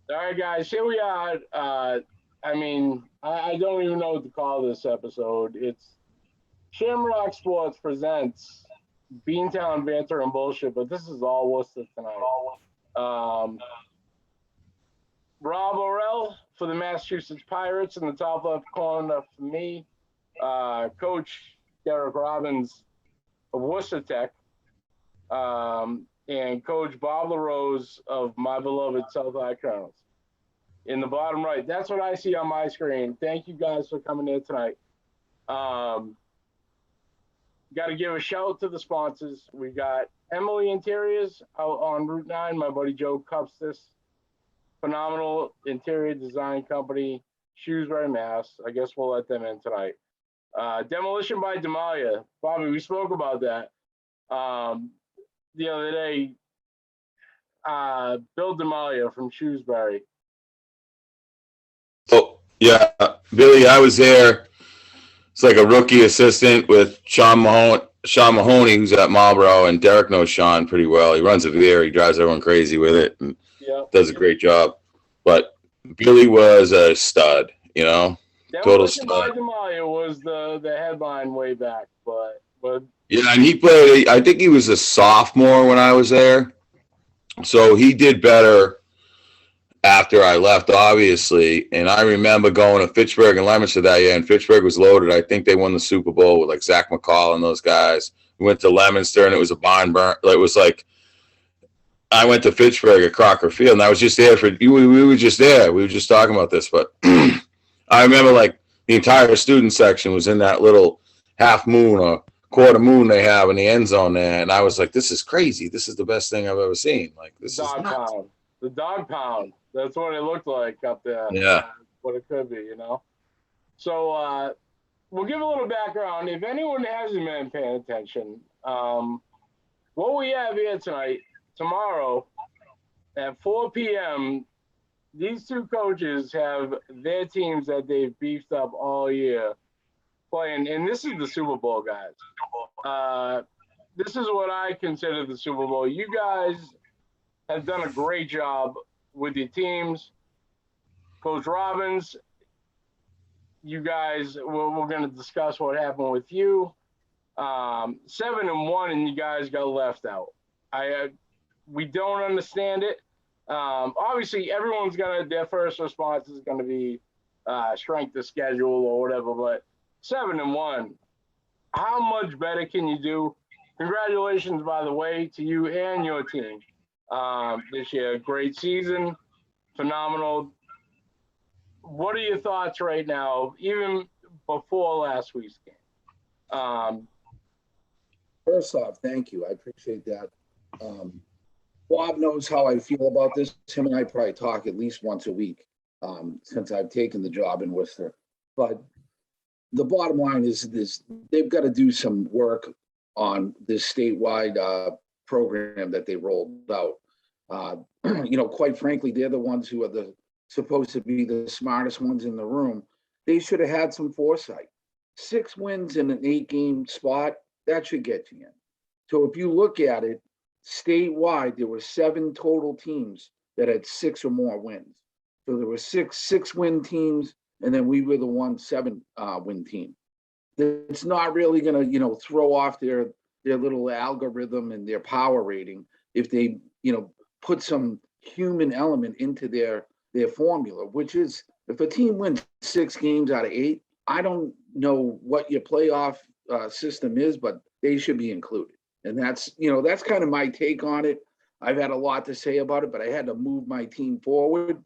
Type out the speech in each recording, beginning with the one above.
All right, guys, here we are. I don't even know what to call this episode. It's Shamrock Sports presents BeanTown, Banter, and Bullshit, but this is all Worcester tonight. Um, Rob Orell for the Massachusetts Pirates in the top left corner for me. Coach Derek Robbins of Worcester Tech. And Coach Bob LaRose of my beloved South High Colonels. In the bottom right. That's what I see on my screen. Thank you guys for coming in tonight. Got to give a shout out to the sponsors. We got Emily Interiors out on Route 9. My buddy Joe cups this. Phenomenal interior design company, Shrewsbury, Mass. I guess we'll let them in tonight. Demolition by Demalia. Bobby, we spoke about that the other day. Bill Demalia from Shrewsbury. Oh, yeah, Billy, I was there. It's like a rookie assistant with Sean Mahoney, who's at Marlboro, and Derek knows Sean pretty well. He runs it there. He drives everyone crazy with it and Yep. does a great job. But Billy was a stud, total Demolition by stud. Demalia was the headline way back, but Yeah, and he played. I think he was a sophomore when I was there, so he did better after I left, obviously. And I remember going to Fitchburg and Leominster that year, and Fitchburg was loaded. I think they won the Super Bowl with like Zach McCall and those guys. We went to Leominster, and it was a barn burn. It was like I went to Fitchburg at Crocker Field, and I was just there we were just there. We were just talking about this, but I remember like the entire student section was in that little half moon or quarter moon they have in the end zone there, and I was like, "This is crazy. This is the best thing I've ever seen. Like this is dog nuts." pound. The dog pound. That's what it looked like up there. Yeah. What it could be. So we'll give a little background. If anyone hasn't been paying attention, what we have here tonight, tomorrow at 4 p.m., these two coaches have their teams that they've beefed up all year playing, and this is the Super Bowl, guys. This is what I consider the Super Bowl. You guys have done a great job with your teams. Coach Robbins, you guys, we're going to discuss what happened with you. 7-1, and you guys got left out. We don't understand it. Obviously, everyone's their first response is going to be strength of schedule or whatever, but 7-1, how much better can you do? Congratulations, by the way, to you and your team this year. Great season, phenomenal. What are your thoughts right now, even before last week's game? First off, thank you. I appreciate that. Bob knows how I feel about this. Him and I probably talk at least once a week since I've taken the job in Worcester. But the bottom line is this: they've got to do some work on this statewide program that they rolled out. Quite frankly, they're the ones who are supposed to be the smartest ones in the room. They should have had some foresight. 6 wins in an 8-game spot, that should get you in. So if you look at it, statewide, there were 7 total teams that had 6 or more wins. So there were six win teams, and then we were the 7 win team. It's not really going to, throw off their little algorithm and their power rating if they, put some human element into their formula, which is if a team wins 6 games out of 8, I don't know what your playoff system is, but they should be included. And that's kind of my take on it. I've had a lot to say about it, but I had to move my team forward.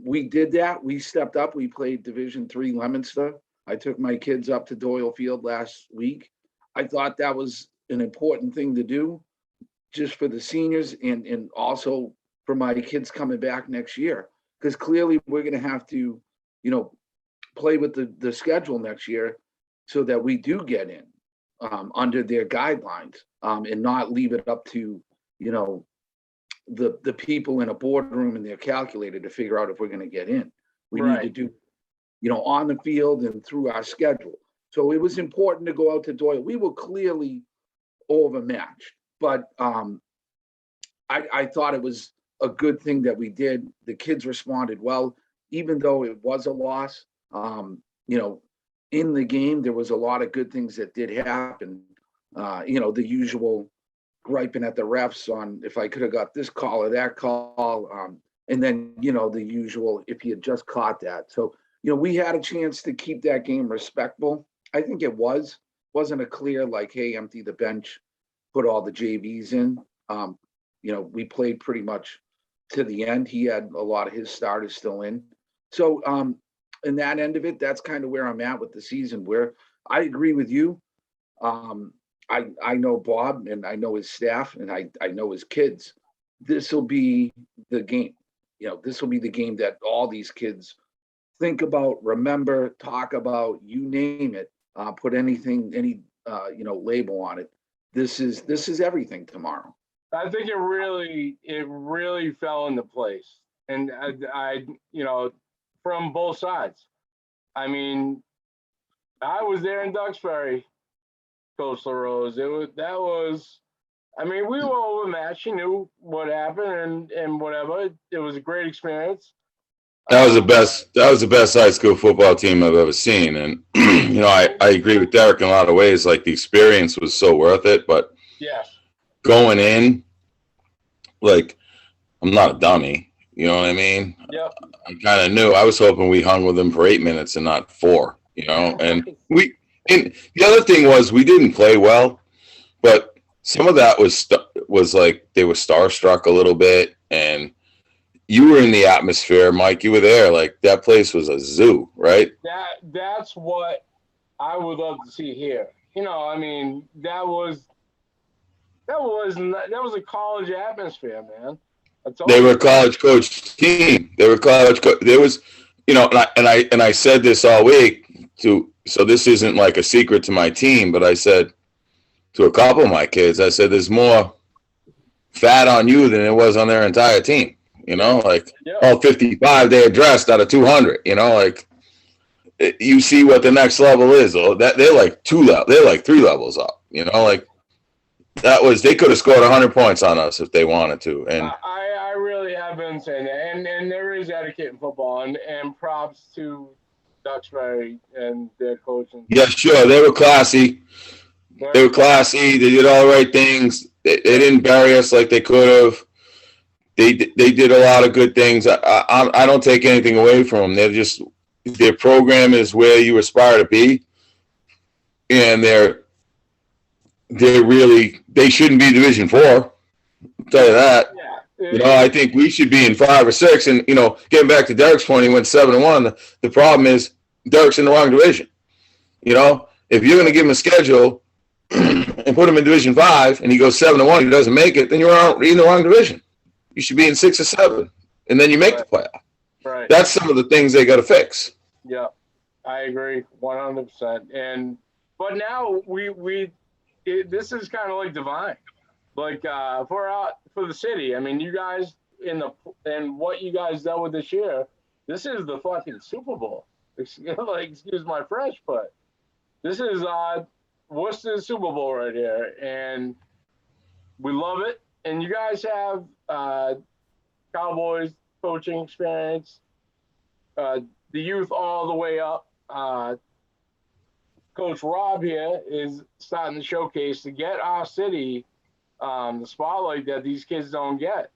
We did that. We stepped up. We played Division III Leominster. I took my kids up to Doyle Field last week. I thought that was an important thing to do just for the seniors and also for my kids coming back next year, because clearly we're going to have to, play with the schedule next year so that we do get in under their guidelines and not leave it up to, the people in a boardroom and their calculator to figure out if we're going to get in. We need to do, on the field and through our schedule. So it was important to go out to Doyle. We were clearly overmatched, but I thought it was a good thing that we did. The kids responded well, even though it was a loss. You know, in the game, there was a lot of good things that did happen. You know, the usual griping at the refs on if I could have got this call or that call. And then, you know, the usual, if he had just caught that. So, you know, we had a chance to keep that game respectable. I think it wasn't a clear, like, hey, empty the bench, put all the JVs in. You know, we played pretty much to the end. He had a lot of his starters still in. So, in that end of it, that's kind of where I'm at with the season, where I agree with you. I know Bob and I know his staff and I know his kids. This will be the game. You know, this will be the game that all these kids think about, remember, talk about, you name it, put anything, any, you know, label on it. This is everything tomorrow. I think it really fell into place. And I you know, from both sides. I mean, I was there in Duxbury, Coach LaRose. I mean, we were overmatched. You knew what happened and whatever. It was a great experience. That was the best high school football team I've ever seen. And, you know, I agree with Derek in a lot of ways. Like, the experience was so worth it. But yes, going in, like, I'm not a dummy. You know what I mean? Yep. I kind of knew. I was hoping we hung with them for 8 minutes and not 4, you know? And the other thing was we didn't play well, but some of that was like they were starstruck a little bit. And you were in the atmosphere, Mike. You were there. Like, that place was a zoo, right? That's what I would love to see here. You know, I mean, that was a college atmosphere, man. They were a college coach team. They were college coach. There was, you know, and I said this all week so this isn't like a secret to my team, but I said to a couple of my kids, I said, there's more fat on you than it was on their entire team. You know, like, all 55 they addressed out of 200. You know, like, you see what the next level is. That they're like 3 levels up. You know, like, they could have scored 100 points on us if they wanted to. And I really have been saying that, and there is etiquette in football, and props to Duxbury and their coaching. Yeah, sure, they were classy. They were classy. They did all the right things. They didn't bury us like they could have. They did a lot of good things. I don't take anything away from them. Their program is where you aspire to be, and they shouldn't be Division 4. I'll tell you that. Yeah. You know, I think we should be in 5 or 6. And, you know, getting back to Derek's point, he went 7-1. The problem is Derek's in the wrong division. You know, if you're going to give him a schedule and put him in Division 5 and he goes 7-1, he doesn't make it, then you're in the wrong division. You should be in 6 or 7, and then you make the playoff. Right. That's some of the things they got to fix. Yeah, I agree 100%. But now this is kind of like divine. Like, for the city, I mean, you guys and what you guys dealt with this year, this is the fucking Super Bowl. Excuse my French, but this is Worcester's Super Bowl right here, and we love it. And you guys have Cowboys coaching experience, the youth all the way up. Coach Rob here is starting to showcase to get our city the spotlight that these kids don't get.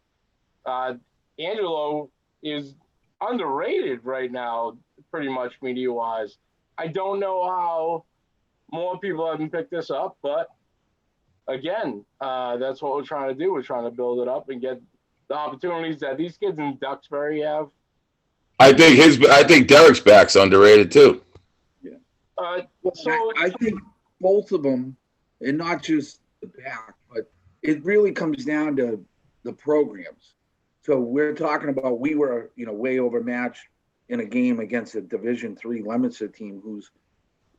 Angelo is underrated right now, pretty much media-wise. I don't know how more people haven't picked this up, but again, that's what we're trying to do. We're trying to build it up and get the opportunities that these kids in Duxbury have. I think Derek's back's underrated too. Yeah. So I think both of them, and not just the back, but it really comes down to the programs. So we're talking about, we were, you know, way overmatched in a game against a Division III Leominster team who's,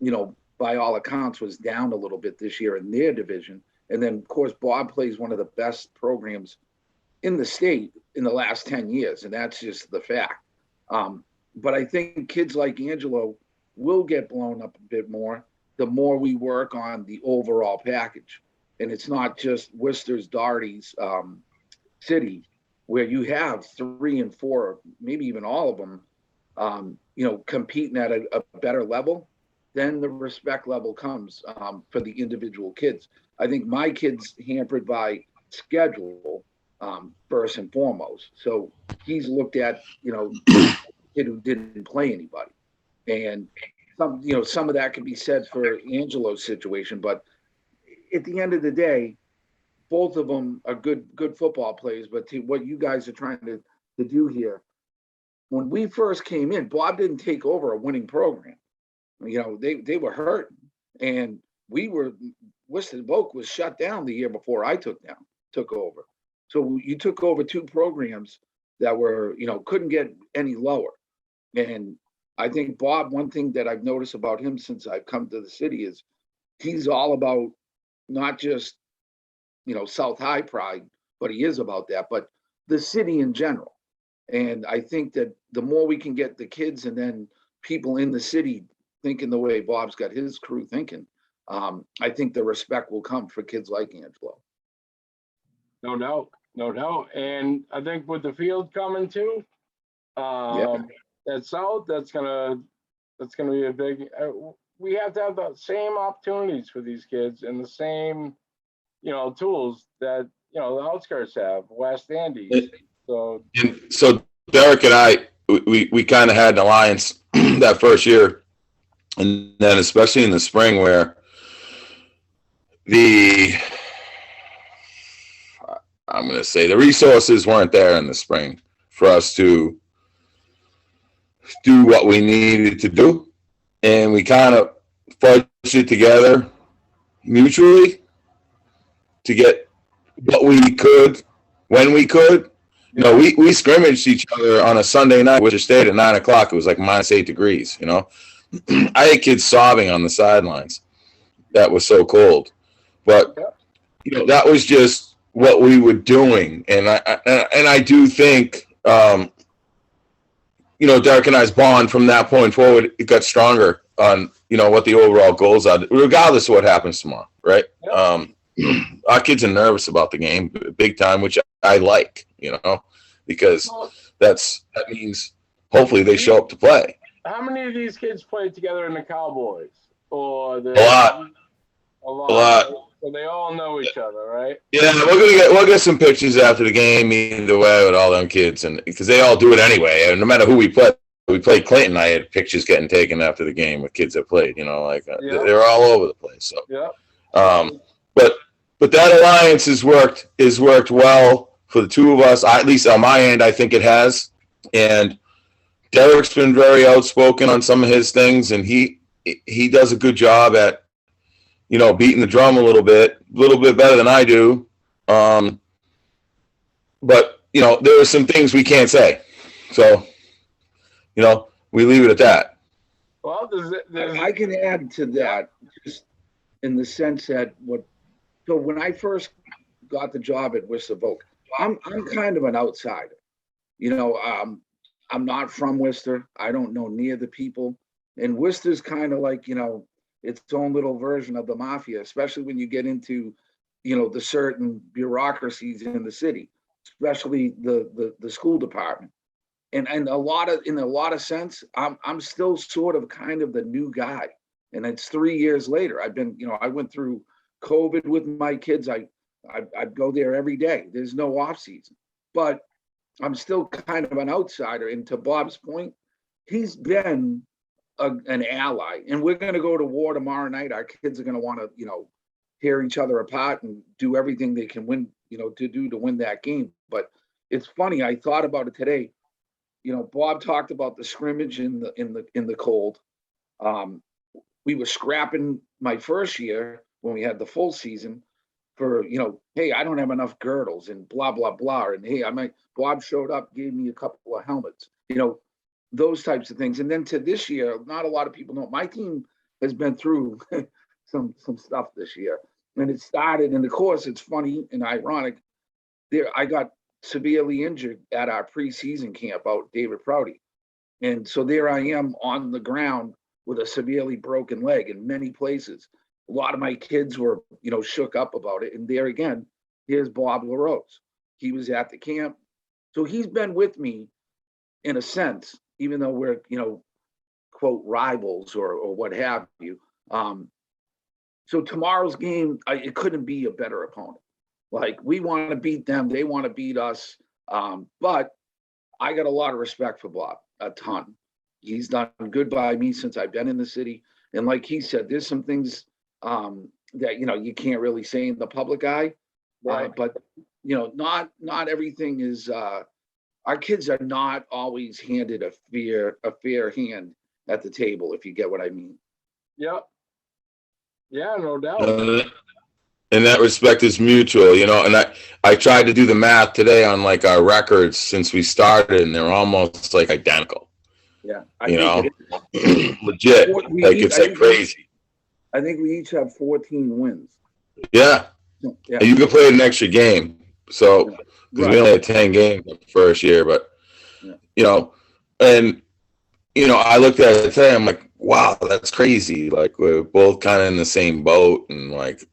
you know, by all accounts was down a little bit this year in their division. And then, of course, Bob plays one of the best programs in the state in the last 10 years, and that's just the fact. But I think kids like Angelo will get blown up a bit more the more we work on the overall package. And it's not just Worcester's Doherty's city. where you have 3 and 4, maybe even all of them, competing at a better level, then the respect level comes for the individual kids. I think my kid's hampered by schedule, first and foremost. So he's looked at, kid who didn't play anybody. And some of that can be said for Angelo's situation, but at the end of the day, both of them are good football players. But to what you guys are trying to do here, when we first came in, Bob didn't take over a winning program. They were hurt, and Worcester Tech was shut down the year before I took over. So you took over 2 programs that were, couldn't get any lower. And I think Bob, one thing that I've noticed about him since I've come to the city is he's all about not just, South High pride, but he is about that, but the city in general. And I think that the more we can get the kids and then people in the city thinking the way Bob's got his crew thinking, I think the respect will come for kids like Angelo. No doubt, no doubt. And I think with the field coming too, at South, that's gonna be a big. We have to have the same opportunities for these kids and the same, tools that the outskirts have, West Andes. So Derek and I, we kind of had an alliance that first year, and then especially in the spring where I'm going to say the resources weren't there in the spring for us to do what we needed to do. And we kind of fudged it together mutually to get what we could when we could. We scrimmaged each other on a Sunday night, which stayed at 9 o'clock. It was like -8 degrees, I had kids sobbing on the sidelines. That was so cold. But, that was just what we were doing. And I do think, Derek and I's bond from that point forward, it got stronger on, what the overall goals are, regardless of what happens tomorrow, right? Yep. Our kids are nervous about the game big time, which I like, because that means hopefully they show up to play. How many of these kids played together in the Cowboys? Or a lot. So they all know each other, right? Yeah, we'll get some pictures after the game either way with all them kids, and because they all do it anyway. And no matter who we play. We played Clinton. I had pictures getting taken after the game with kids that played. They're all over the place. So, but that alliance has worked well for the two of us. At least on my end, I think it has. And Derek's been very outspoken on some of his things, and he does a good job at beating the drum a little bit better than I do. But there are some things we can't say. So. We leave it at that. Well, I can add to that, just in the sense that so when I first got the job at Worcester Tech, I'm kind of an outsider. I'm not from Worcester. I don't know near the people, and Worcester's kind of like its own little version of the mafia, especially when you get into the certain bureaucracies in the city, especially the school department. And in a lot of sense, I'm still sort of kind of the new guy. And it's 3 years later. I've been, I went through COVID with my kids. I'd go there every day. There's no off season, but I'm still kind of an outsider. And to Bob's point, he's been an ally. And we're going to go to war tomorrow night. Our kids are going to want to, tear each other apart and do everything they can win, to win that game. But it's funny. I thought about it today. Bob talked about the scrimmage in the cold. We were scrapping my first year when we had the full season for, hey, I don't have enough girdles and blah, blah, blah. And hey, Bob showed up, gave me a couple of helmets, those types of things. And then to this year, not a lot of people know my team has been through some stuff this year. And it started, and of course, it's funny and ironic. I got severely injured at our preseason camp out David Prouty. And so there I am on the ground with a severely broken leg in many places. A lot of my kids were, shook up about it. And there again, here's Bob LaRose. He was at the camp. So he's been with me in a sense, even though we're, quote, rivals or what have you. So tomorrow's game, it couldn't be a better opponent. Like, we want to beat them. They want to beat us. But I got a lot of respect for Bob, a ton. He's done good by me since I've been in the city. And like he said, there's some things that, you can't really say in the public eye. Right. But, not everything is, our kids are not always handed a fair hand at the table, if you get what I mean. Yep. Yeah, no doubt. In that respect is mutual, and I tried to do the math today on like our records since we started, and they're almost like identical. Yeah. Legit. Like, it's like crazy. I think we each have 14 wins. Yeah. Yeah. And you can play an extra game. So, because we only had 10 games the first year, but, I looked at it today, I'm like, wow, that's crazy. Like, we're both kind of in the same boat, and like,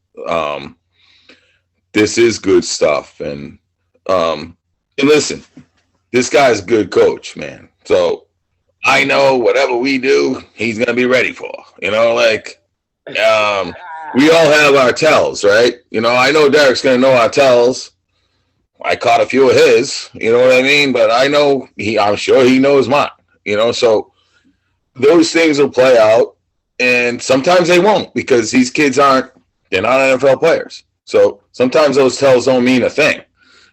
this is good stuff. And listen, this guy's a good coach, man. So I know whatever we do, he's going to be ready for, we all have our tells, right? I know Derek's going to know our tells. I caught a few of his, you know what I mean? But I know I'm sure he knows mine, so those things will play out, and sometimes they won't, because these kids they're not NFL players. So sometimes those tells don't mean a thing.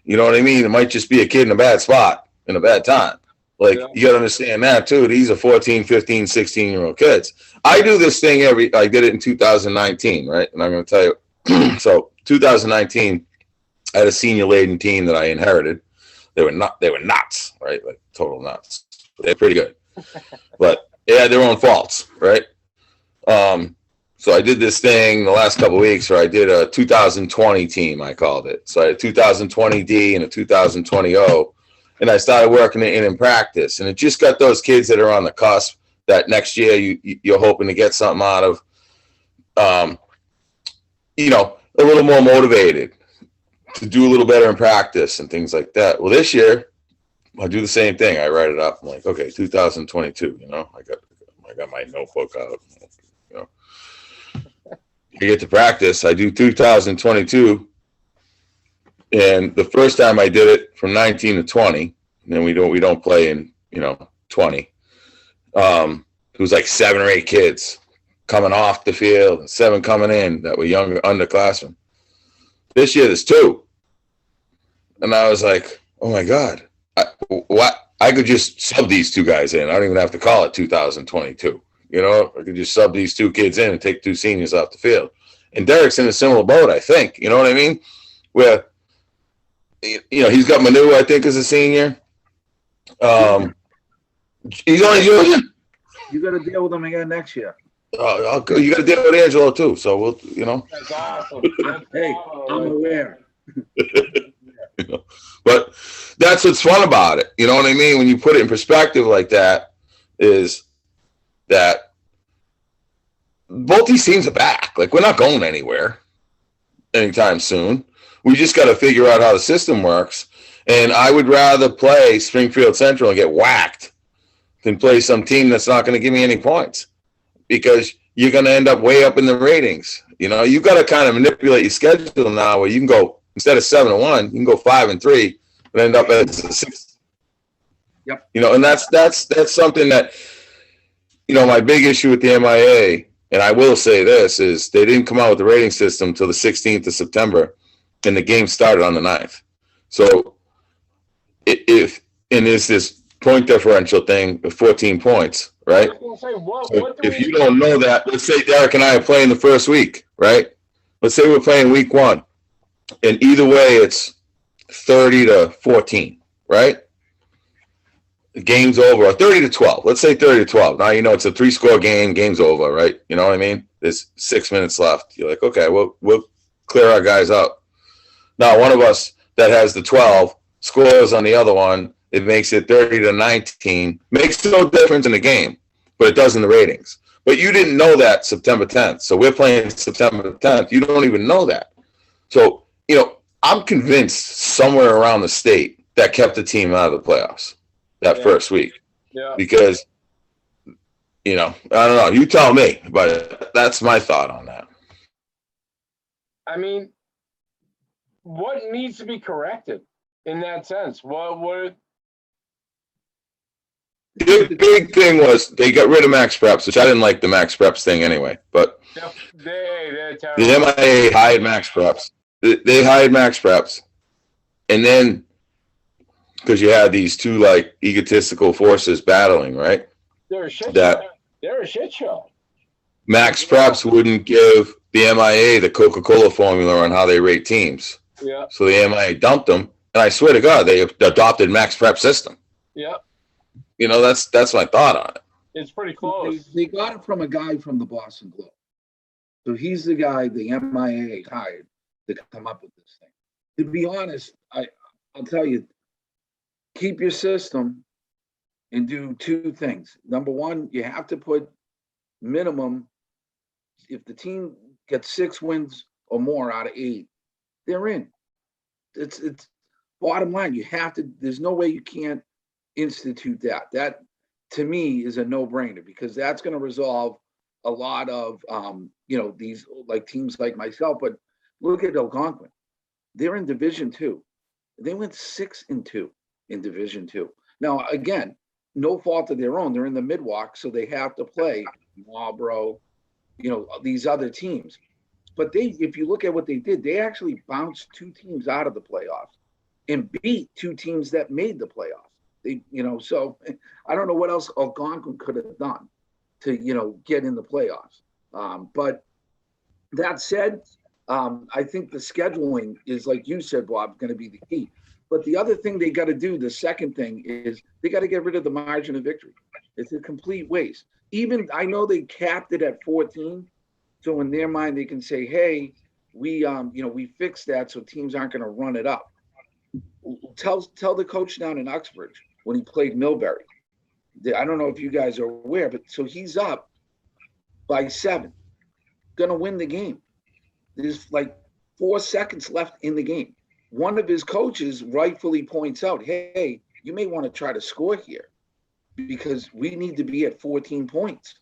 You know what I mean? It might just be a kid in a bad spot in a bad time. Like, you got to understand that too. These are 14, 15, 16-year-old kids. I do this thing I did it in 2019, right? And I'm going to tell you. So 2019, I had a senior-laden team that I inherited. They were nuts, right? Like, total nuts. They're pretty good. But they had their own faults, right? So I did this thing the last couple of weeks where I did a 2020 team, I called it. So I had a 2020 D and a 2020 O, and I started working it in practice. And it just got those kids that are on the cusp that next year you're hoping to get something out of, a little more motivated to do a little better in practice and things like that. Well, this year, I do the same thing. I write it up. I'm like, okay, 2022, I got my notebook out, I get to practice. I do 2022, and the first time I did it from 19 to 20, and then we don't play in 20. It was like 7 or 8 kids coming off the field and 7 coming in that were younger underclassmen. This year there's 2, and I was like, oh my God, I could just sub these 2 guys in. I don't even have to call it 2022. I could just sub these 2 kids in and take 2 seniors off the field. And Derek's in a similar boat, I think. You know what I mean? Where, he's got Manu, I think, as a senior. He's only junior. You got to deal with him again next year. You got to deal with Angelo, too. So, we'll, That's awesome. Hey, I'm aware. But that's what's fun about it. You know what I mean? When you put it in perspective like that, is that both these teams are back. Like, we're not going anywhere anytime soon. We just got to figure out how the system works. And I would rather play Springfield Central and get whacked than play some team that's not going to give me any points, because you're going to end up way up in the ratings. You've got to kind of manipulate your schedule now, where you can go, instead of 7-1, you can go 5-3 and end up as a 6. Yep. And that's something that, my big issue with the MIAA, and I will say this, is they didn't come out with the rating system till the 16th of September, and the game started on the 9th. So there's this point differential thing of 14 points, right? If you don't know that, let's say Derek and I are playing the first week, right? Let's say we're playing week 1, and either way it's 30-14, right? The game's over, or 30-12. Let's say 30-12. Now it's a 3-score game. Game's over, right? You know what I mean? There's 6 minutes left. You're like, okay, we'll clear our guys up. Now, one of us that has the 12 scores on the other one. It makes it 30-19. Makes no difference in the game, but it does in the ratings. But you didn't know that September 10th. So we're playing September 10th. You don't even know that. So, I'm convinced somewhere around the state that kept the team out of the playoffs that first week. Yeah. Because, I don't know. You tell me, but that's my thought on that. I mean, what needs to be corrected in that sense? What? The big thing was they got rid of max preps, which I didn't like the max preps thing anyway. But They're terrible. the MIAA hired max preps. They hired max preps, and then because you had these two like egotistical forces battling, right? They're a shit show. They're a shit show. Max preps wouldn't give the MIAA the Coca-Cola formula on how they rate teams. Yeah. So the MIAA dumped them, and I swear to God, they adopted max prep system. Yeah. That's my thought on it. It's pretty close. They got it from a guy from the Boston Globe. So he's the guy the MIAA hired to come up with this thing. To be honest, I'll tell you, keep your system and do two things. Number one, you have to put minimum, if the team gets 6 wins or more out of 8, they're in. It's bottom line. You have to, there's no way you can't institute that. That to me is a no-brainer, because that's going to resolve a lot of these like teams like myself. But look at Algonquin. They're in Division 2. They went 6-2 in Division 2. Now again, no fault of their own. They're in the midwalk, so they have to play Marlboro, these other teams. But if you look at what they did, they actually bounced 2 teams out of the playoffs and beat 2 teams that made the playoffs. So I don't know what else Algonquin could have done to, get in the playoffs. But that said, I think the scheduling is, like you said, Bob, going to be the key. But the other thing they got to do, the second thing, is they got to get rid of the margin of victory. It's a complete waste. Even I know they capped it at 14. So in their mind, they can say, hey, we fixed that so teams aren't going to run it up. Tell the coach down in Uxbridge when he played Millbury. I don't know if you guys are aware, but so he's up by 7, going to win the game. There's like 4 seconds left in the game. One of his coaches rightfully points out, hey, you may want to try to score here because we need to be at 14 points.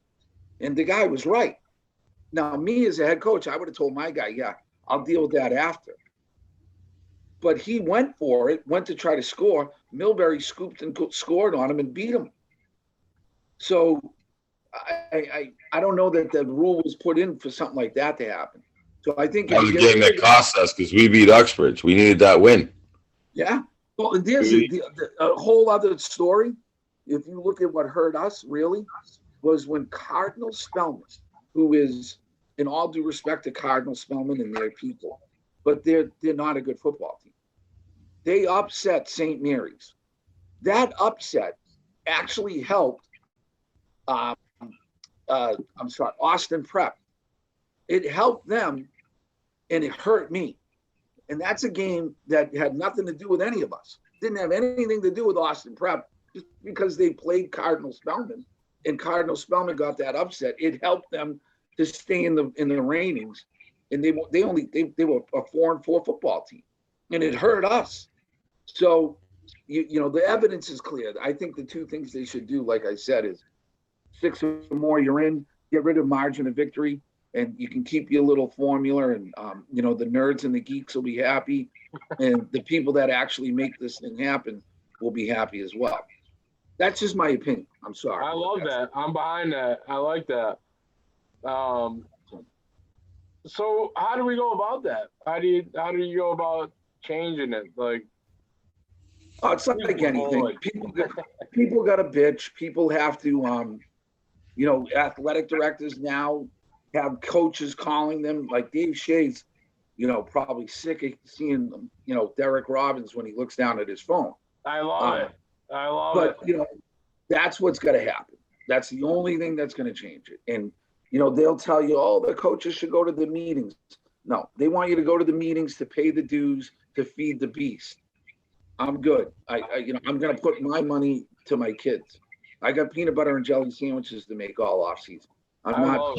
And the guy was right. Now, me as a head coach, I would have told my guy, yeah, I'll deal with that after. But he went for it, went to try to score. Millbury scooped and scored on him and beat him. So I don't know that the rule was put in for something like that to happen. So I think that was a game that cost us because we beat Uxbridge. We needed that win. Yeah. Well, there's a whole other story. If you look at what hurt us, really, was when Cardinal Spellman, who is, in all due respect to Cardinal Spellman and their people, but they're not a good football team. They upset St. Mary's. That upset actually helped Austin Prep. It helped them and it hurt me. And that's a game that had nothing to do with any of us. Didn't have anything to do with Austin Prep, just because they played Cardinal Spellman and Cardinal Spellman got that upset. It helped them to stay in the ratings. And they were a 4-4 football team, and it hurt us. So, the evidence is clear. I think the 2 things they should do, like I said, is 6 or more, you're in, get rid of margin of victory, and you can keep your little formula, and the nerds and the geeks will be happy, and the people that actually make this thing happen will be happy as well. That's just my opinion. I'm sorry. I love that. I'm behind that. I like that. So how do we go about that? How do you go about changing it? Like, it's not like anything. People got to bitch. People have to, athletic directors now have coaches calling them. Like Dave Shea's, probably sick of seeing, Derek Robbins when he looks down at his phone. I love it. But that's what's going to happen. That's the only thing that's going to change it. And they'll tell you, oh, the coaches should go to the meetings. No, they want you to go to the meetings to pay the dues to feed the beast. I'm good. I'm going to put my money to my kids. I got peanut butter and jelly sandwiches to make all off season. I'm not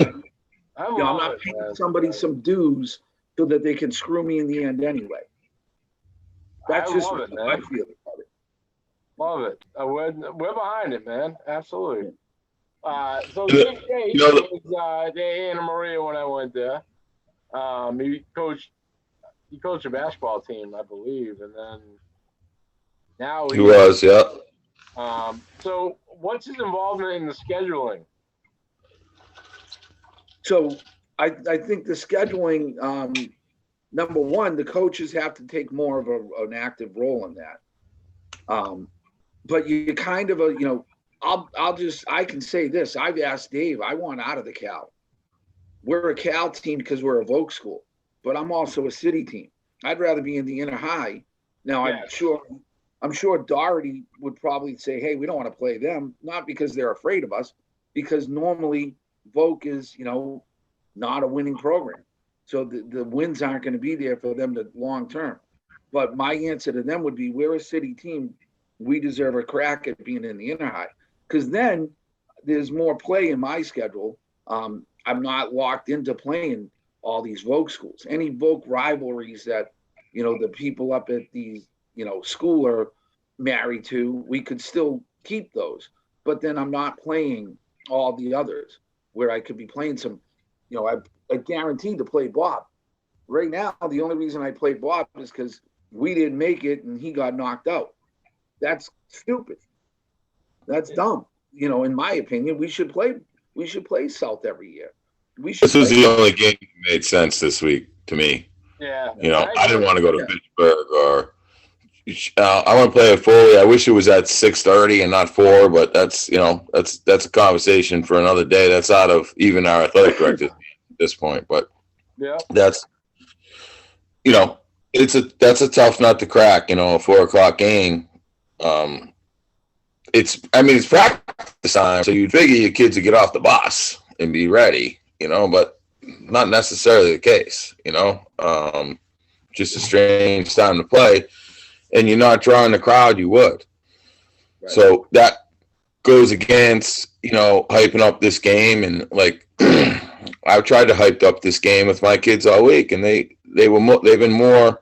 paying somebody some dues so that they can screw me in the end anyway. That's just how I feel about it. Love it. We're behind it, man. Absolutely. So You Dick Day know, was Anna Maria when I went there. He coached a basketball team, I believe, and then now he was, yeah. So what's his involvement in the scheduling? So I think the scheduling, number one, the coaches have to take more of an active role in that. But you kind of, I can say this. I've asked Dave, I want out of the Cal. We're a Cal team because we're a Voc school, but I'm also a city team. I'd rather be in the inner high. Now, I'm sure Doherty would probably say, hey, we don't want to play them, not because they're afraid of us, because normally Voc is, not a winning program. So the wins aren't going to be there for them to long term. But my answer to them would be, we're a city team. We deserve a crack at being in the inner high, because then there's more play in my schedule. I'm not locked into playing all these Voc schools. Any Voc rivalries that, the people up at these, school are married to, we could still keep those. But then I'm not playing all the others where I could be playing some, I guaranteed to play Bob. Right now, the only reason I played Bob is because we didn't make it and he got knocked out. That's stupid. That's dumb. In my opinion, we should play South every year. This was the only game that made sense this week to me. Yeah. I didn't want to go to Pittsburgh or I want to play at Foley. I wish it was at 6:30 and not 4, but that's a conversation for another day. That's out of even our athletic director at this point. But yeah, that's that's a tough nut to crack. A 4:00 game. It's practice time, so you'd figure your kids would get off the bus and be ready. But not necessarily the case. Just a strange time to play. And you're not drawing the crowd you would. Right. So that goes against, hyping up this game. And I've tried to hype up this game with my kids all week, and they've been more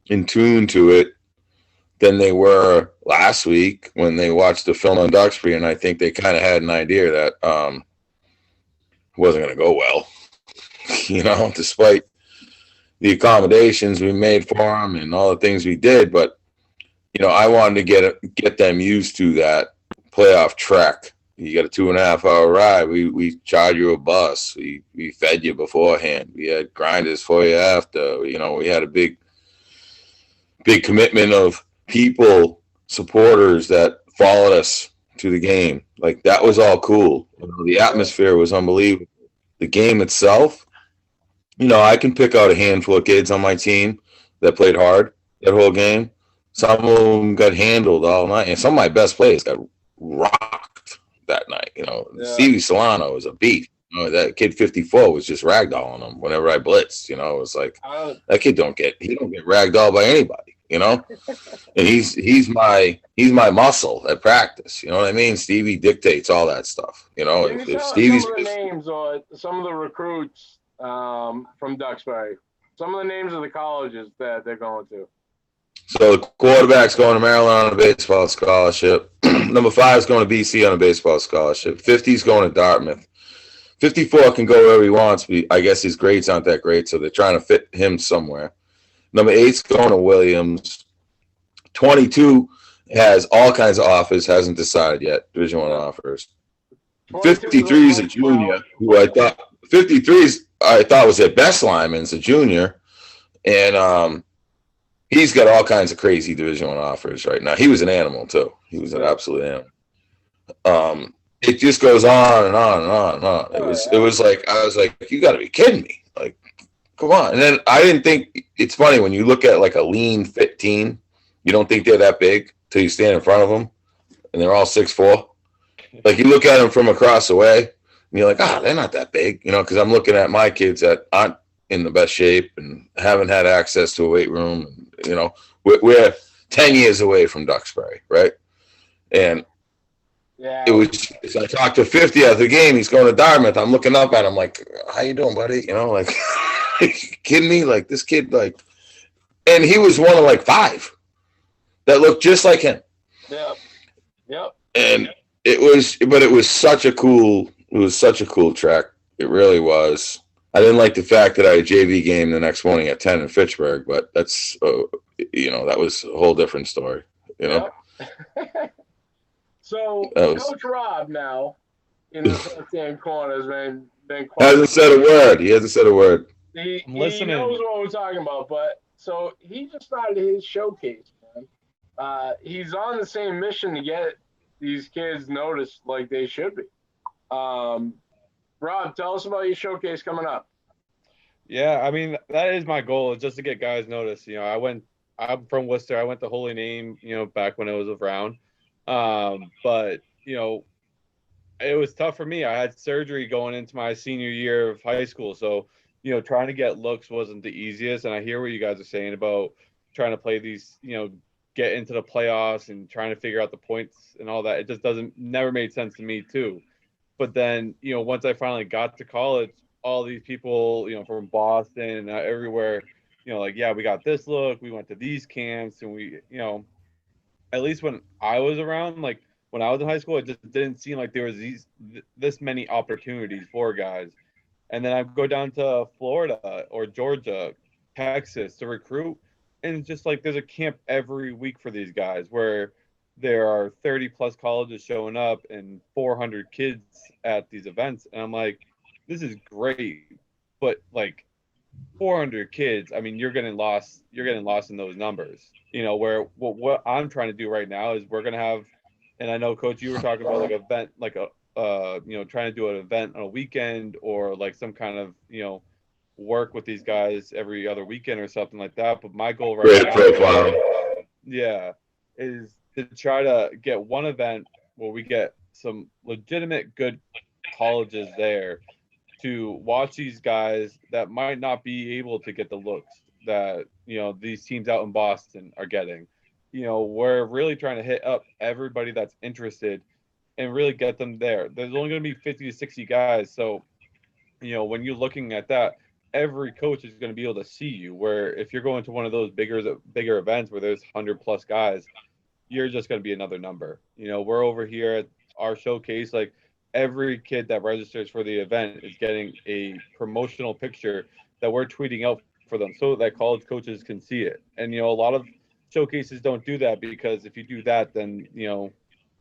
in tune to it than they were last week when they watched the film on Duxbury. And I think they kind of had an idea that it wasn't going to go well, despite the accommodations we made for them and all the things we did. But I wanted to get them used to that playoff trek. You got a 2.5-hour ride. We charge you a bus. We fed you beforehand. We had grinders for you after. We had a big commitment of people, supporters that followed us to the game. That was all cool. The atmosphere was unbelievable. The game itself, I can pick out a handful of kids on my team that played hard that whole game. Some of them got handled all night, and some of my best players got rocked that night. Stevie Solano was a beast. That kid 54 was just ragdolling him whenever I blitzed. It was like that kid don't get ragdolled by anybody. And he's my muscle at practice. You know what I mean? Stevie dictates all that stuff. If Stevie's some of the names or some of the recruits from Duxbury, some of the names of the colleges that they're going to. So the quarterback's going to Maryland on a baseball scholarship. Number 5 is going to BC on a baseball scholarship. 50 is going to Dartmouth. 54 can go wherever he wants. But I guess his grades aren't that great, so they're trying to fit him somewhere. Number 8 is going to Williams. 22 has all kinds of offers, hasn't decided yet. Division I offers. 53 is a junior, who I thought was their best lineman, is a junior, and he's got all kinds of crazy Division I offers right now. He was an animal too. He was an absolute animal. It just goes on and on and on and on. It was like, I was like, you got to be kidding me! Like, come on. And then I didn't think, it's funny when you look at a lean fit team, you don't think they're that big till you stand in front of them, and they're all 6'4". You look at them from across the way, and you're like, they're not that big, because I'm looking at my kids that aren't in the best shape and haven't had access to a weight room. We're 10 years away from Duxbury, right? And it was. I talked to 50 after the game. He's going to Dartmouth. I'm looking up at him like, "How you doing, buddy?" You kidding me? This kid, and he was one of 5 that looked just like him. Yeah. Yep. And it was such a cool track. It really was. I didn't like the fact that I had a JV game the next morning at 10 in Fitchburg, but that's, that was a whole different story, Yep. So Coach Rob now in this left-hand corner has been quite. Hasn't said a word. He hasn't said a word. He knows what we're talking about, but so he just started his showcase, man. He's on the same mission to get these kids noticed like they should be. Rob, tell us about your showcase coming up. Yeah, I mean, that is my goal, is just to get guys noticed. I'm from Worcester. I went to Holy Name, back when it was around. But, it was tough for me. I had surgery going into my senior year of high school. So, trying to get looks wasn't the easiest. And I hear what you guys are saying about trying to play these, get into the playoffs and trying to figure out the points and all that. It just never made sense to me too. But then, once I finally got to college, all these people, from Boston and everywhere, like, yeah, we got this look. We went to these camps, and we, at least when I was around, like when I was in high school, it just didn't seem like there was this many opportunities for guys. And then I go down to Florida or Georgia, Texas to recruit, and it's just like there's a camp every week for these guys where there are 30 plus colleges showing up and 400 kids at these events. And I'm like, this is great, but like 400 kids, I mean, you're getting lost in those numbers, where what I'm trying to do right now is we're going to have, and I know Coach, you were talking about like an event, like trying to do an event on a weekend or like some kind of, work with these guys every other weekend or something like that. But my goal right now, is to try to get one event where we get some legitimate good colleges there to watch these guys that might not be able to get the looks that, these teams out in Boston are getting. We're really trying to hit up everybody that's interested and really get them there. There's only going to be 50 to 60 guys. So, when you're looking at that, every coach is going to be able to see you, where if you're going to one of those bigger events where there's 100 plus guys, you're just going to be another number. We're over here at our showcase, like every kid that registers for the event is getting a promotional picture that we're tweeting out for them so that college coaches can see it. And, a lot of showcases don't do that, because if you do that, then,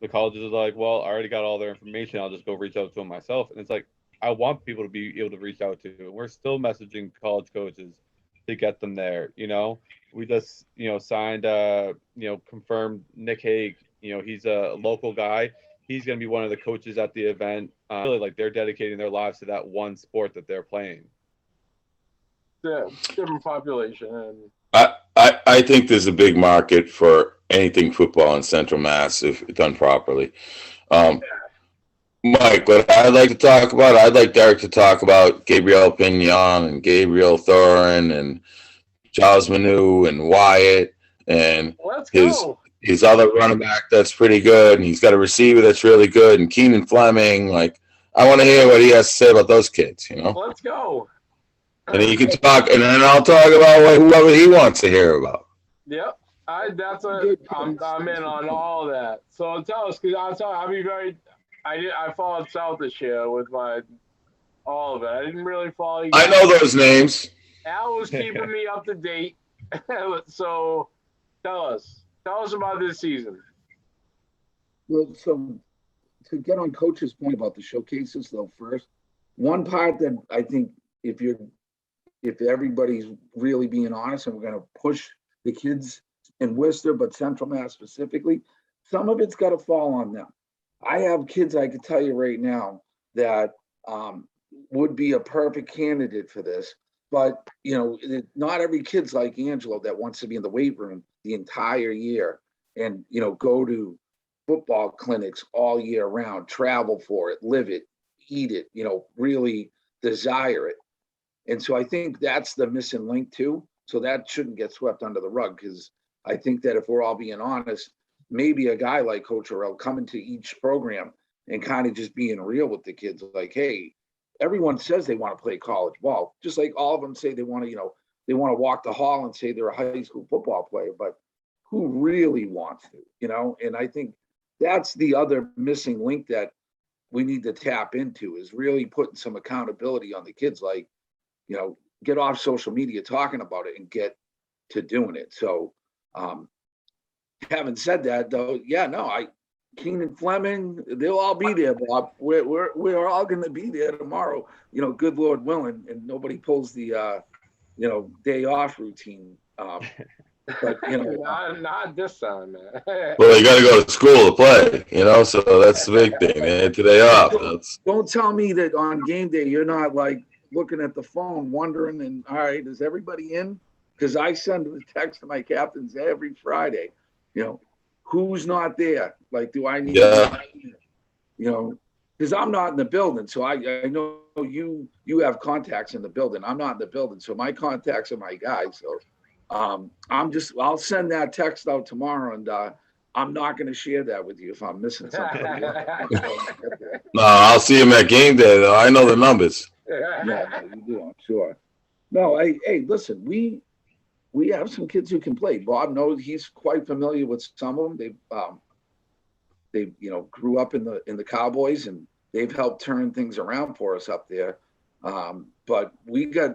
the colleges are like, well, I already got all their information. I'll just go reach out to them myself. And it's like, I want people to be able to reach out to. And we're still messaging college coaches to get them there. We just, signed, confirmed Nick Hague. He's a local guy. He's going to be one of the coaches at the event. Really, like, they're dedicating their lives to that one sport that they're playing. Yeah, different population. And I think there's a big market for anything football in Central Mass if done properly. Mike, what I'd like to talk about, I'd like Derek to talk about Gabriel Pignon and Gabriel Thorin and Charles Manu and Wyatt and his other running back that's pretty good, and he's got a receiver that's really good, and Keenan Fleming. Like, I want to hear what he has to say about those kids, Let's go. And then you can talk, and then I'll talk about whoever he wants to hear about. Yep. I'm in on all that. So tell us, because I'll be very. I followed South this year with all of it. I didn't really follow you guys. I know those names. Al was keeping me up to date. So tell us about this season. Well, so to get on Coach's point about the showcases, though, first, one part that I think if everybody's really being honest and we're going to push the kids in Worcester, but Central Mass specifically, some of it's got to fall on them. I have kids, I could tell you right now, that would be a perfect candidate for this. But, not every kid's like Angelo that wants to be in the weight room the entire year and, go to football clinics all year round, travel for it, live it, eat it, really desire it. And so I think that's the missing link too. So that shouldn't get swept under the rug, because I think that if we're all being honest, maybe a guy like Coach Orell coming to each program and kind of just being real with the kids, like, hey, everyone says they want to play college ball, just like all of them say they want to, they want to walk the hall and say they're a high school football player, but who really wants to, And I think that's the other missing link that we need to tap into, is really putting some accountability on the kids. Like, get off social media talking about it and get to doing it. So, having said that, though, Keenan Fleming, they'll all be there, Bob. We're all going to be there tomorrow. Good Lord willing, and nobody pulls the day off routine. But not this time, man. Well, you got to go to school to play, so that's the big thing. They had today off. Don't tell me that on game day you're not like looking at the phone, wondering, and all right, is everybody in? Because I send a text to my captains every Friday. Who's not there? Like, do I need? Because I'm not in the building, so I know you have contacts in the building. I'm not in the building, so my contacts are my guys. So. I'll send that text out tomorrow, and I'm not going to share that with you if I'm missing something. No, I'll see him at game day, though. I know the numbers. Yeah, you do, I'm sure. No, hey, listen, we have some kids who can play. Bob knows, he's quite familiar with some of them. They grew up in the Cowboys, and they've helped turn things around for us up there. But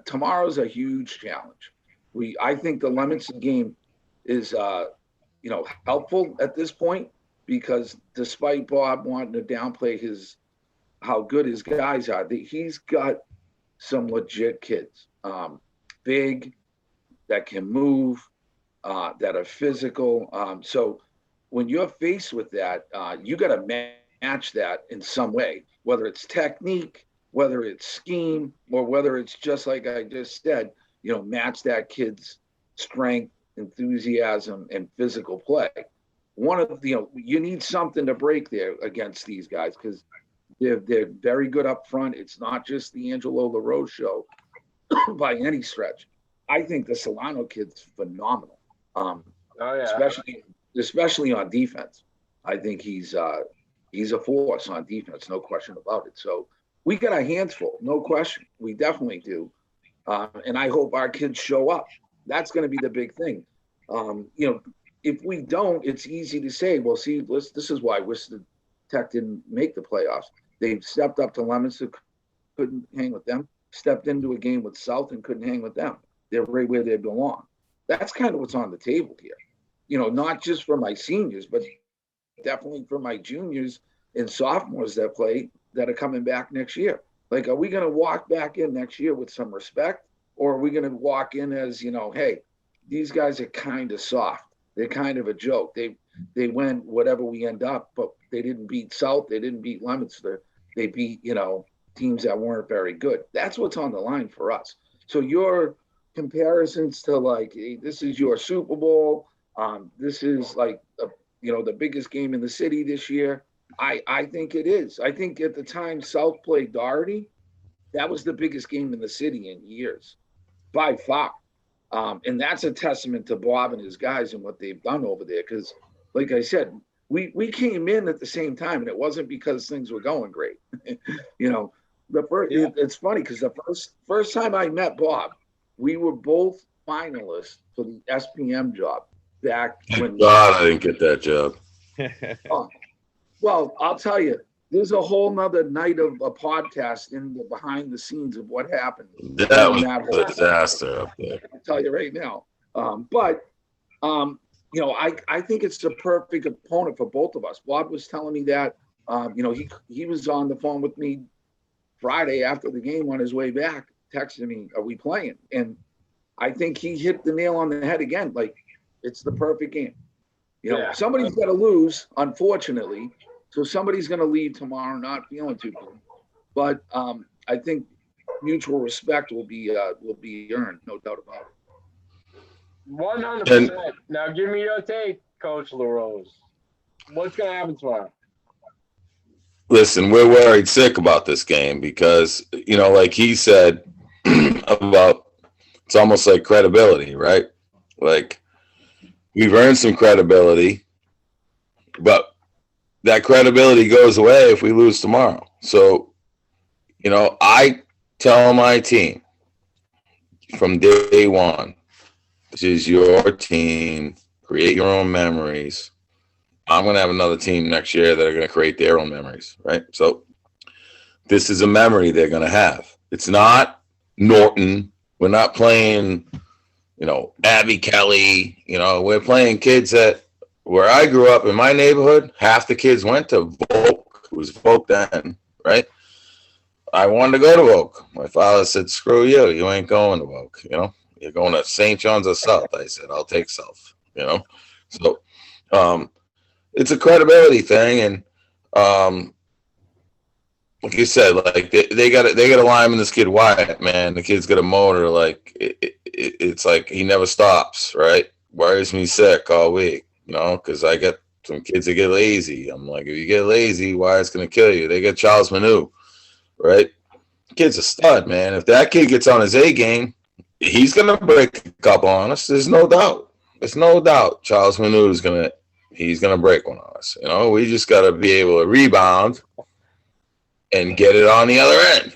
tomorrow's a huge challenge. I think the Lemonson game is, helpful at this point, because despite Bob wanting to downplay how good his guys are, he's got some legit kids, big, that can move, that are physical. So when you're faced with that, you got to match that in some way, whether it's technique, whether it's scheme, or whether it's just like I just said, match that kid's strength, enthusiasm, and physical play. You need something to break there against these guys, because they're very good up front. It's not just the Angelo LaRose show by any stretch. I think the Solano kid's phenomenal. Especially on defense. I think he's a force on defense, no question about it. So we got our hands full, no question. We definitely do. And I hope our kids show up. That's going to be the big thing. If we don't, it's easy to say, well, see, this is why Worcester Tech didn't make the playoffs. They stepped up to Lemonster, couldn't hang with them, stepped into a game with South and couldn't hang with them. They're right where they belong. That's kind of what's on the table here. Not just for my seniors, but definitely for my juniors and sophomores that are coming back next year. Like, are we going to walk back in next year with some respect, or are we going to walk in as, hey, these guys are kind of soft. They're kind of a joke. They went whatever we end up, but they didn't beat South. They didn't beat Lemonster. They beat, teams that weren't very good. That's what's on the line for us. So your comparisons to like, hey, this is your Super Bowl. This is like, the biggest game in the city this year. I think it is. I think at the time South played Doherty, that was the biggest game in the city in years, by far. And that's a testament to Bob and his guys and what they've done over there. Because, like I said, we came in at the same time, and it wasn't because things were going great. It's funny because the first time I met Bob, we were both finalists for the SPM job back when. God, I didn't get that job. Well, I'll tell you, there's a whole nother night of a podcast in the behind the scenes of what happened. That was a disaster up there. I'll tell you right now. I think it's the perfect opponent for both of us. Bob was telling me that, he was on the phone with me Friday after the game on his way back, texting me, are we playing? And I think he hit the nail on the head again. Like, it's the perfect game. Somebody's got to lose, unfortunately. So somebody's going to leave tomorrow not feeling too good. But I think mutual respect will be earned, no doubt about it. 100%. Now give me your take, Coach LaRose. What's going to happen tomorrow? Listen, we're worried sick about this game because, like he said about, it's almost like credibility, right? Like, we've earned some credibility, but that credibility goes away if we lose tomorrow. So, I tell my team from day one, this is your team, create your own memories, I'm going to have another team next year that are going to create their own memories, right? So this is a memory they're going to have. It's not Norton. We're not playing, Abby Kelly. We're playing kids that where I grew up in my neighborhood, half the kids went to Volk. It was Volk then, right? I wanted to go to Volk. My father said, screw you. You ain't going to Volk, You're going to St. John's or South. I said, I'll take South, So it's a credibility thing. And like you said, like they got a lineman, this kid Wyatt, man. The kid's got a motor. Like it's like he never stops, right? Worries me sick all week, because I get some kids that get lazy. I'm like, if you get lazy, Wyatt's gonna kill you. They get Charles Manu, right? Kid's a stud, man. If that kid gets on his A game, he's gonna break a couple on us. There's no doubt. There's no doubt. Charles Manu he's gonna break one on us. We just gotta be able to rebound and get it on the other end,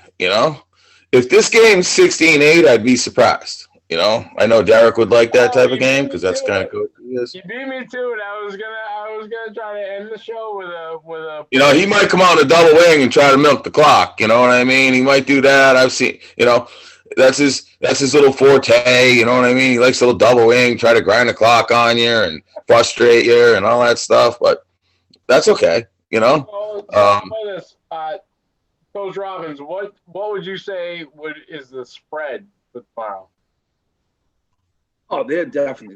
If this game's 16-8, I'd be surprised. I know Derek would like that type of game because that's kind of cool. You beat me to it. I was gonna try to end the show with a. He might come out in a double wing and try to milk the clock. You know what I mean? He might do that. I've seen. That's his little forte. You know what I mean? He likes a little double wing, try to grind the clock on you and frustrate you and all that stuff. But that's okay. Coach Robbins, what would you say is the spread for tomorrow? Oh, they're definitely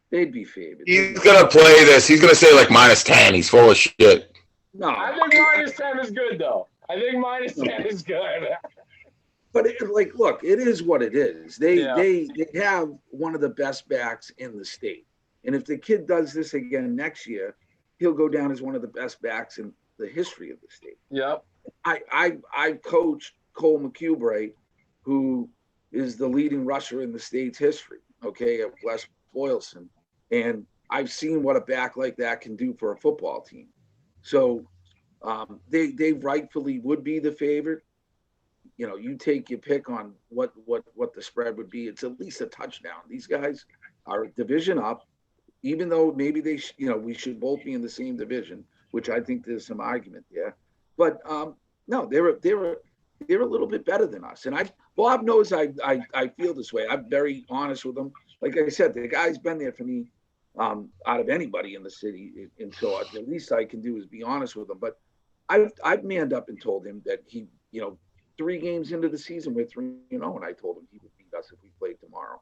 they'd be favored. He's gonna play this. He's gonna say like -10. He's full of shit. No, I think -10 is good though. I think -10 is good. But look, it is what it is. They have one of the best backs in the state, and if the kid does this again next year, he'll go down as one of the best backs in the history of the state. Yep. I coached Cole McCubre, who is the leading rusher in the state's history, at West Boylston. And I've seen what a back like that can do for a football team. So they rightfully would be the favorite. You take your pick on what the spread would be. It's at least a touchdown. These guys are a division up, even though maybe we should both be in the same division, which I think there's some argument there. But no, they're a little bit better than us. And Bob knows I feel this way. I'm very honest with him. Like I said, the guy's been there for me out of anybody in the city. And so the least I can do is be honest with him. But I've manned up and told him that he, 3 games into the season, we're 3-0. And I told him he would beat us if we played tomorrow.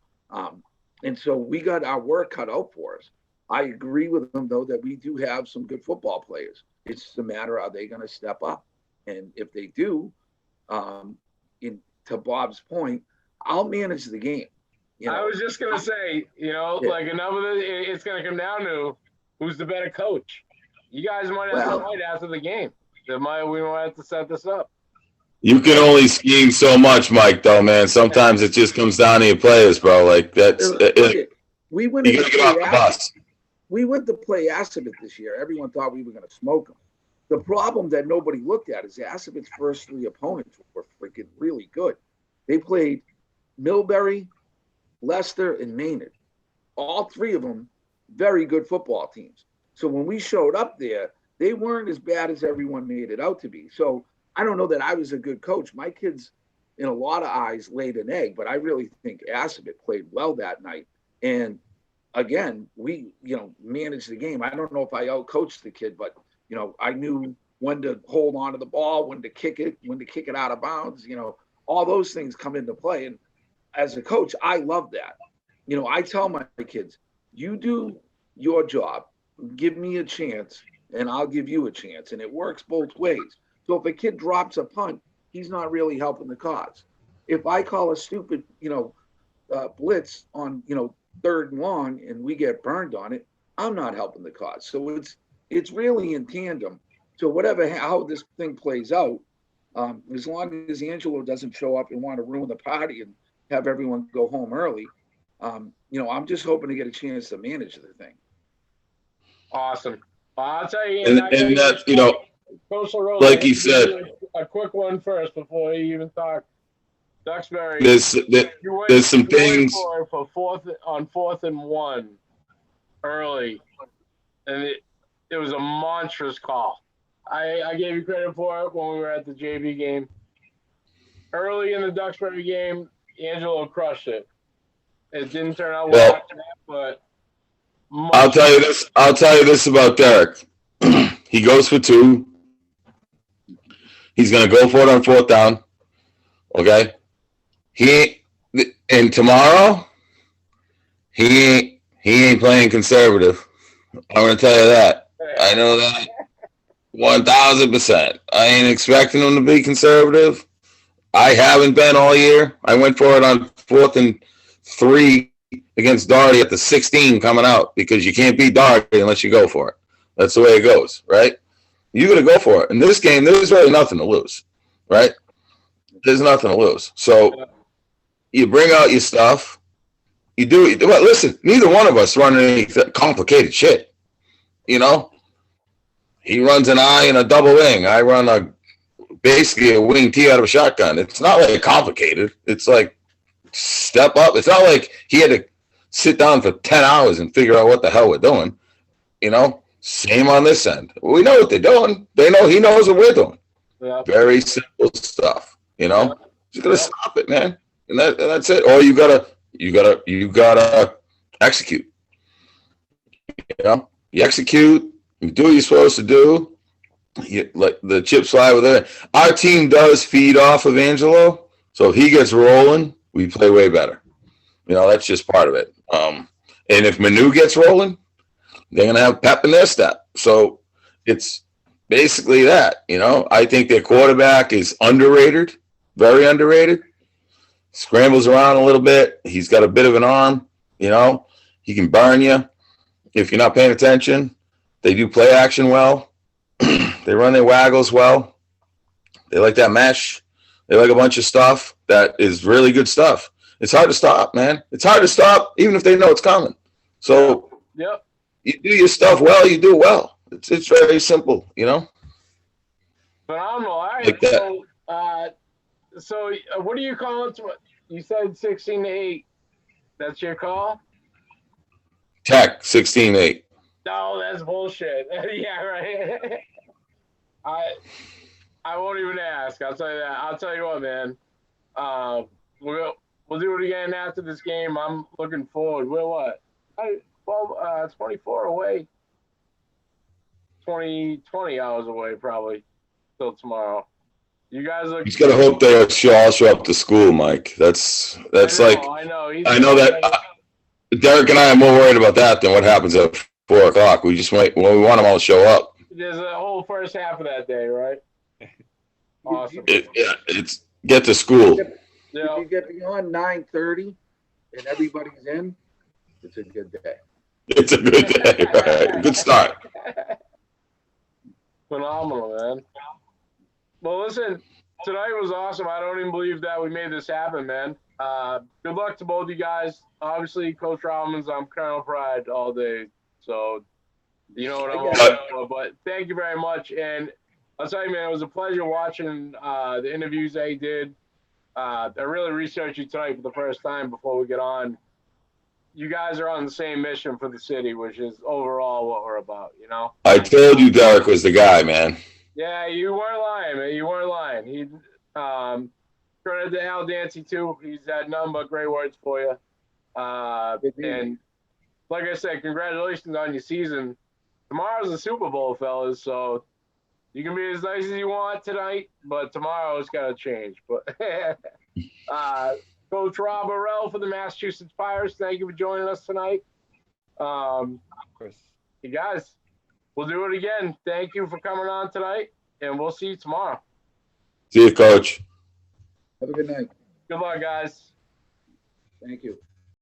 And so we got our work cut out for us. I agree with him, though, that we do have some good football players. It's just a matter, are they going to step up? And if they do, to Bob's point, I'll manage the game. I was just going to say, like enough of it, it's going to come down to who's the better coach. You guys might have to fight after the game. We might have to set this up. You can only scheme so much, Mike, though, man. Sometimes it just comes down to your players, bro. Like, that's we went you got to get off the bus. We went to play Assabet this year. Everyone thought we were going to smoke them. The problem that nobody looked at is Assabet's first 3 opponents were freaking really good. They played Millbury, Leicester, and Maynard. All 3 of them very good football teams. So when we showed up there, they weren't as bad as everyone made it out to be. So I don't know that I was a good coach. My kids, in a lot of eyes, laid an egg, but I really think Assabet played well that night. And again, we, managed the game. I don't know if I out-coached the kid, but, I knew when to hold on to the ball, when to kick it out of bounds, all those things come into play. And as a coach, I love that. I tell my kids, you do your job, give me a chance, and I'll give you a chance. And it works both ways. So if a kid drops a punt, he's not really helping the cause. If I call a stupid, blitz on, 3rd and long and we get burned on it, I'm not helping the cause. So it's really in tandem. So how this thing plays out, as long as Angelo doesn't show up and want to ruin the party and have everyone go home early, I'm just hoping to get a chance to manage the thing. Awesome. I'll tell you. And that, LaRose, like you said, a quick one first before you even talk. Duxbury. There's some things for 4th and 1 early, and it was a monstrous call. I gave you credit for it when we were at the JV game. Early in the Duxbury game, Angelo crushed it. It didn't turn out well, but I'll tell you this. I'll tell you this about Derek. He goes for 2. He's gonna go for it on 4th down. Okay. And tomorrow, he ain't playing conservative. I'm gonna tell you that. I know that 1,000%. I ain't expecting him to be conservative. I haven't been all year. I went for it on 4th and 3 against Doherty at the 16 coming out because you can't beat Doherty unless you go for it. That's the way it goes, right? You got to go for it. In this game, there's really nothing to lose, right? There's nothing to lose. So you bring out your stuff. You do it. Well, listen, neither one of us run any complicated shit. You know, he runs an I and a double wing. I run basically a wing T out of a shotgun. It's not like complicated. It's like step up. It's not like he had to sit down for 10 hours and figure out what the hell we're doing. You know, same on this end. We know what they're doing. They know he knows what we're doing. Yeah. Very simple stuff. You know, just gotta stop it, man. And that's it. Or you gotta execute. You know, you execute. You do what you're supposed to do. Like the chips fly with it. Our team does feed off of Angelo, so if he gets rolling, we play way better. You know, that's just part of it. And if Manu gets rolling, they're gonna have pep in their step. So it's basically that. You know, I think their quarterback is underrated, very underrated. Scrambles around a little bit. He's got a bit of an arm. You know, he can burn you if you're not paying attention. They do play action well. They run their waggles well. They like that mesh. They like a bunch of stuff that is really good stuff. It's hard to stop, man. It's hard to stop even if they know it's coming. So yep. You do your stuff well, you do it well. It's very simple, you know? Phenomenal. All right. Like that. So what do you call it? You said 16-8. That's your call? Tech, 16-8. No, that's bullshit. Yeah, right. I won't even ask. I'll tell you that. I'll tell you what, man. We'll do it again after this game. I'm looking forward. We're what? 24 away. 20 hours away probably till tomorrow. You guys look. He's got to hope they all show up to school, Mike. That's I know. I know that Derek and I are more worried about that than what happens at 4 o'clock. We just we want them all to show up. There's a whole first half of that day, right? Awesome. It's get to school. If you get beyond 9:30 and everybody's in, it's a good day. It's a good day, right? Good start. Phenomenal, man. Well, listen, tonight was awesome. I don't even believe that we made this happen, man. Good luck to both you guys. Obviously, Coach Robbins, I'm Colonel Pride all day. So, you know what I'm all about. But thank you very much. And I'll tell you, man, it was a pleasure watching the interviews they did. I really researched you tonight for the first time before we get on. You guys are on the same mission for the city, which is overall what we're about, you know? I told you Derek was the guy, man. Yeah, you weren't lying, man. You weren't lying. He credit to Al Dancy, too. He's had nothing but great words for you. And like I said, congratulations on your season. Tomorrow's the Super Bowl, fellas, so you can be as nice as you want tonight, but tomorrow it's got to change. But Coach Rob Burrell for the Massachusetts Pirates, thank you for joining us tonight. You guys, we'll do it again. Thank you for coming on tonight, and we'll see you tomorrow. See you, Coach. Have a good night. Good luck, guys. Thank you.